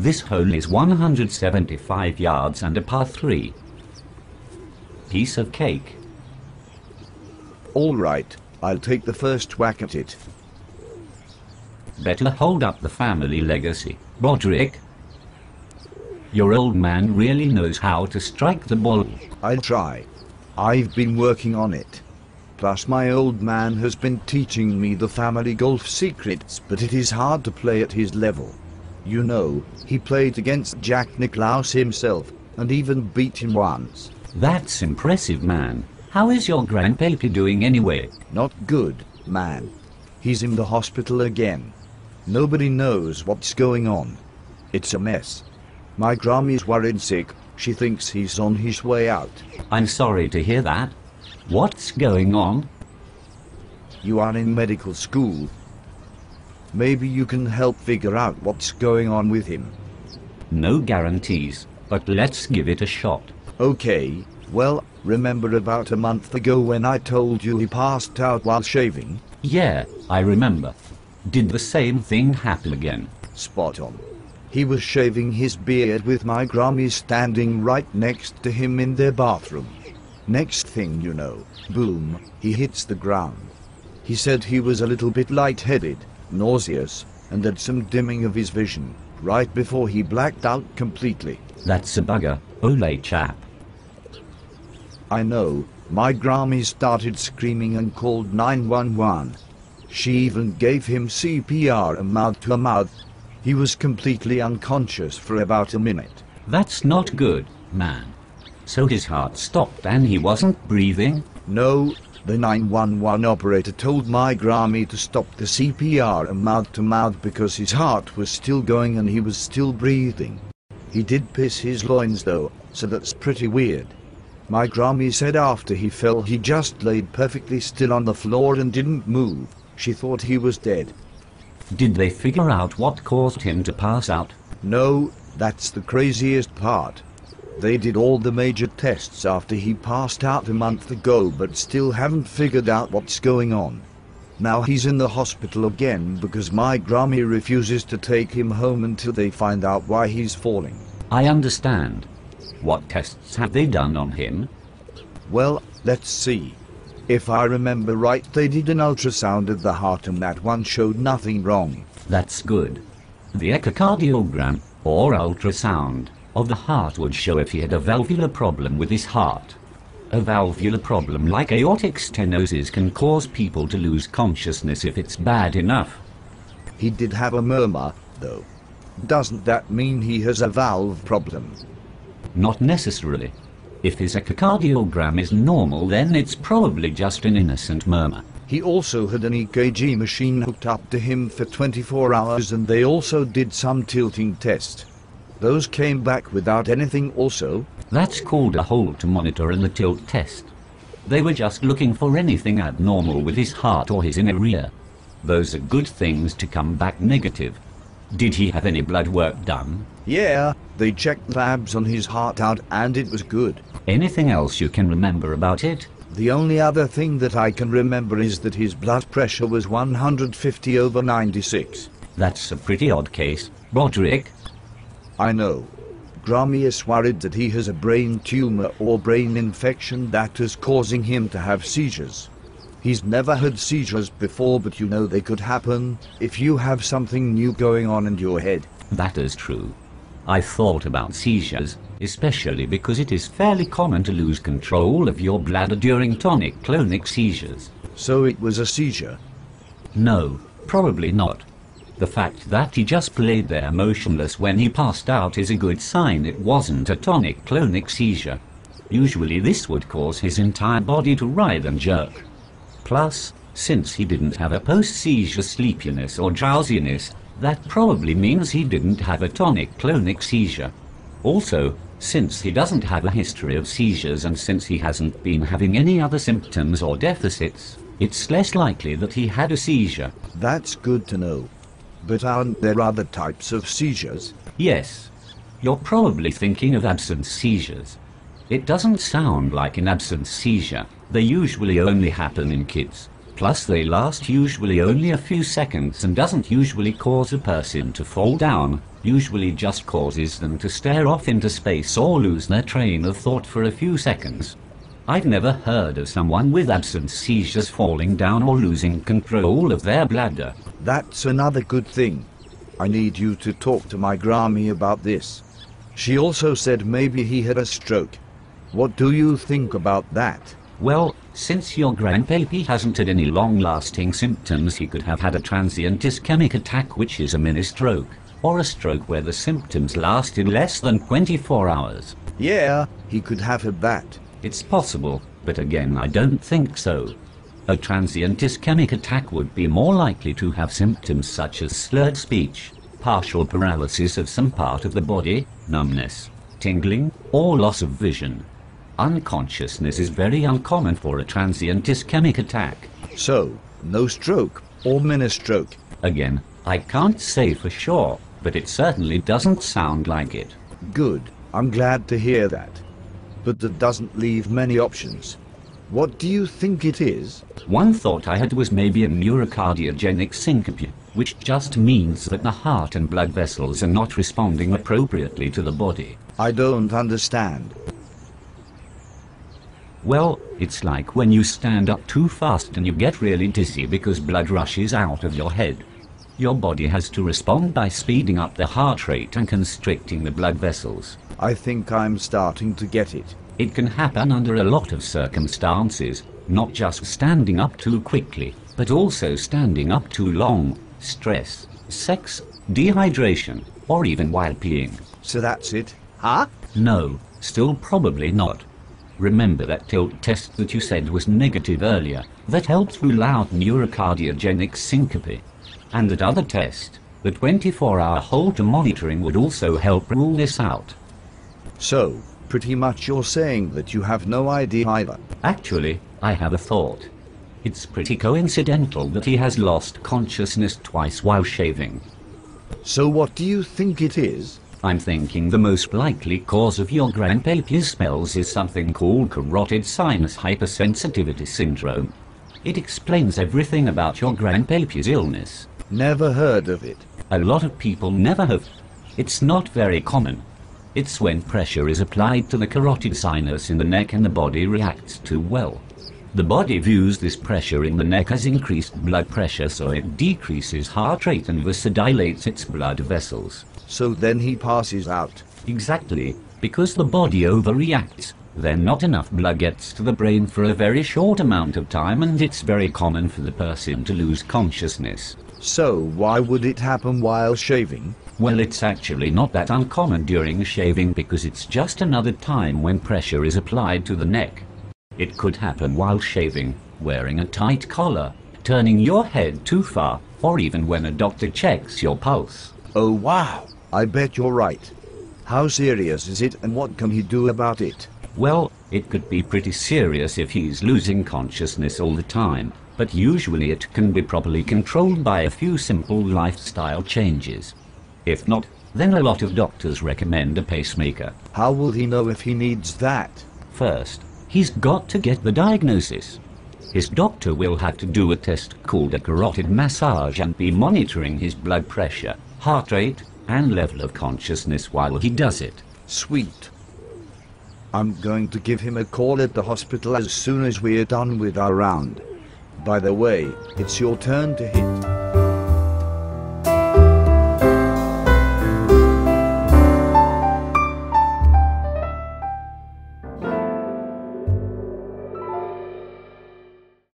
This hole is 175 yards and a par 3. Piece of cake. All right, I'll take the first whack at it. Better hold up the family legacy, Roderick. Your old man really knows how to strike the ball. I'll try. I've been working on it. Plus my old man has been teaching me the family golf secrets, but it is hard to play at his level. You know, he played against Jack Nicklaus himself, and even beat him once. That's impressive, man. How is your grandpappy doing anyway? Not good, man. He's in the hospital again. Nobody knows what's going on. It's a mess. My Grammy's worried sick. She thinks he's on his way out. I'm sorry to hear that. What's going on? You are in medical school. Maybe you can help figure out what's going on with him. No guarantees, but let's give it a shot. Okay, well, remember about a month ago when I told you he passed out while shaving? Yeah, I remember. Did the same thing happen again? Spot on. He was shaving his beard with my Grammy standing right next to him in their bathroom. Next thing you know, boom, he hits the ground. He said he was a little bit lightheaded, nauseous, and had some dimming of his vision, right before he blacked out completely. That's a bugger, ole chap. I know, my Grammy started screaming and called 911. She even gave him CPR, a mouth to mouth. He was completely unconscious for about a minute. That's not good, man. So his heart stopped and he wasn't breathing? No, the 911 operator told my Grammy to stop the CPR and mouth to mouth because his heart was still going and he was still breathing. He did piss his loins though, so that's pretty weird. My Grammy said after he fell he just laid perfectly still on the floor and didn't move. She thought he was dead. Did they figure out what caused him to pass out? No, that's the craziest part. They did all the major tests after he passed out a month ago but still haven't figured out what's going on. Now he's in the hospital again because my Grammy refuses to take him home until they find out why he's falling. I understand. What tests have they done on him? Well, let's see. If I remember right, they did an ultrasound of the heart and that one showed nothing wrong. That's good. The echocardiogram, or ultrasound, of the heart would show if he had a valvular problem with his heart. A valvular problem like aortic stenosis can cause people to lose consciousness if it's bad enough. He did have a murmur, though. Doesn't that mean he has a valve problem? Not necessarily. If his echocardiogram is normal, then it's probably just an innocent murmur. He also had an EKG machine hooked up to him for 24 hours and they also did some tilting test. Those came back without anything also. That's called a hold to monitor and the tilt test. They were just looking for anything abnormal with his heart or his inner ear. Those are good things to come back negative. Did he have any blood work done? Yeah, they checked labs on his heart out and it was good. Anything else you can remember about it? The only other thing that I can remember is that his blood pressure was 150/96. That's a pretty odd case, Roderick. I know. Grammy is worried that he has a brain tumor or brain infection that is causing him to have seizures. He's never had seizures before, but you know they could happen if you have something new going on in your head. That is true. I thought about seizures, especially because it is fairly common to lose control of your bladder during tonic-clonic seizures. So it was a seizure? No, probably not. The fact that he just laid there motionless when he passed out is a good sign it wasn't a tonic-clonic seizure. Usually this would cause his entire body to writhe and jerk. Plus, since he didn't have a post-seizure sleepiness or drowsiness, that probably means he didn't have a tonic-clonic seizure. Also, since he doesn't have a history of seizures and since he hasn't been having any other symptoms or deficits, it's less likely that he had a seizure. That's good to know. But aren't there other types of seizures? Yes. You're probably thinking of absence seizures. It doesn't sound like an absence seizure. They usually only happen in kids. Plus they last usually only a few seconds and doesn't usually cause a person to fall down, usually just causes them to stare off into space or lose their train of thought for a few seconds. I've never heard of someone with absence seizures falling down or losing control of their bladder. That's another good thing. I need you to talk to my Grammy about this. She also said maybe he had a stroke. What do you think about that? Well, since your grandpappy hasn't had any long-lasting symptoms, he could have had a transient ischemic attack, which is a mini stroke, or a stroke where the symptoms lasted less than 24 hours. Yeah, he could have had that. It's possible, but again I don't think so. A transient ischemic attack would be more likely to have symptoms such as slurred speech, partial paralysis of some part of the body, numbness, tingling, or loss of vision. Unconsciousness is very uncommon for a transient ischemic attack. So, no stroke or mini stroke. Again, I can't say for sure, but it certainly doesn't sound like it. Good, I'm glad to hear that. But that doesn't leave many options. What do you think it is? One thought I had was maybe a neurocardiogenic syncope, which just means that the heart and blood vessels are not responding appropriately to the body. I don't understand. Well, it's like when you stand up too fast and you get really dizzy because blood rushes out of your head. Your body has to respond by speeding up the heart rate and constricting the blood vessels. I think I'm starting to get it. It can happen under a lot of circumstances, not just standing up too quickly, but also standing up too long, stress, sex, dehydration, or even while peeing. So that's it? Huh? No, still probably not. Remember that tilt test that you said was negative earlier, that helped rule out neurocardiogenic syncope. And that other test, the 24-hour Holter monitoring, would also help rule this out. So, pretty much you're saying that you have no idea either. Actually, I have a thought. It's pretty coincidental that he has lost consciousness twice while shaving. So what do you think it is? I'm thinking the most likely cause of your grandpappy's spells is something called carotid sinus hypersensitivity syndrome. It explains everything about your grandpappy's illness. Never heard of it. A lot of people never have. It's not very common. It's when pressure is applied to the carotid sinus in the neck and the body reacts too well. The body views this pressure in the neck as increased blood pressure, so it decreases heart rate and vasodilates its blood vessels. So then he passes out. Exactly, because the body overreacts. Then not enough blood gets to the brain for a very short amount of time, and it's very common for the person to lose consciousness. So why would it happen while shaving? Well, it's actually not that uncommon during shaving, because it's just another time when pressure is applied to the neck. It could happen while shaving, wearing a tight collar, turning your head too far, or even when a doctor checks your pulse. Oh wow, I bet you're right. How serious is it, and what can he do about it? Well, it could be pretty serious if he's losing consciousness all the time, but usually it can be properly controlled by a few simple lifestyle changes. If not, then a lot of doctors recommend a pacemaker. How will he know if he needs that? First, he's got to get the diagnosis. His doctor will have to do a test called a carotid massage and be monitoring his blood pressure, heart rate, and level of consciousness while he does it. Sweet. I'm going to give him a call at the hospital as soon as we're done with our round. By the way, it's your turn to hit.